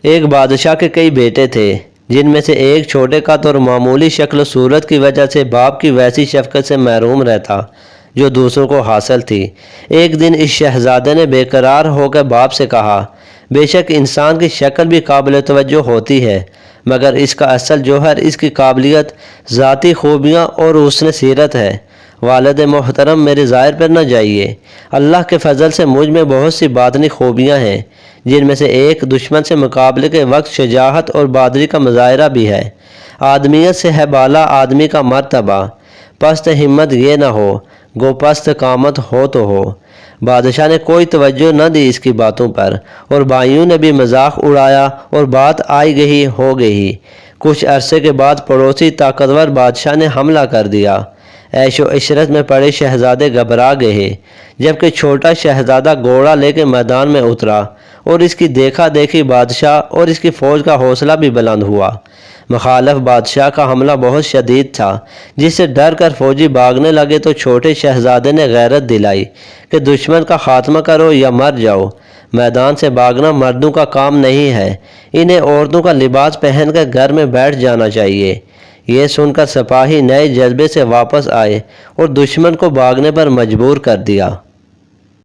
ایک بادشاہ کے کئی بیٹے تھے، جن میں سے ایک چھوٹے قد اور معمولی شکل و صورت کی وجہ سے باپ کی ویسی شفقت سے محروم رہتا جو دوسروں کو حاصل تھی۔ ایک دن اس شہزادے نے بے قرار ہو کر باپ سے کہا، بے شک انسان کی شکل بھی قابل توجہ ہوتی ہے، مگر اس کا اصل جوہر اس کی قابلیت، ذاتی خوبیاں اور حسن سیرت ہے۔ والد محترم، میرے ظاہر پر نہ جائیے۔ اللہ کے فضل سے مجھ میں بہت سی باطنی خوبیاں ہیں، جن میں سے ایک دشمن سے مقابلے کے وقت شجاعت اور بہادری کا مظاہرہ بھی ہے۔ آدمیت سے ہے بالا آدمی کا مرتبہ، پست ہمت یہ نہ ہو، گو پست قامت ہو تو ہو۔ بادشاہ نے کوئی توجہ نہ دی اس کی باتوں پر، اور بھائیوں نے بھی مذاق اڑایا اور بات آئی گئی ہو گئی۔ کچھ عرصے کے بعد پڑوسی طاقتور بادشاہ نے حملہ کر دیا۔ عیش و عشرت میں پڑے شہزادے گھبرا گئے، جبکہ چھوٹا شہزادہ گھوڑا لے کے میدان میں اترا، اور اس کی دیکھا دیکھی بادشاہ اور اس کی فوج کا حوصلہ بھی بلند ہوا۔ مخالف بادشاہ کا حملہ بہت شدید تھا، جس سے ڈر کر فوجی بھاگنے لگے تو چھوٹے شہزادے نے غیرت دلائی کہ دشمن کا خاتمہ کرو یا مر جاؤ۔ میدان سے بھاگنا مردوں کا کام نہیں ہے، انہیں عورتوں کا لباس پہن کر گھر میں بیٹھ جانا چاہیے۔ یہ سن کر سپاہی نئے جذبے سے واپس آئے اور دشمن کو بھاگنے پر مجبور کر دیا۔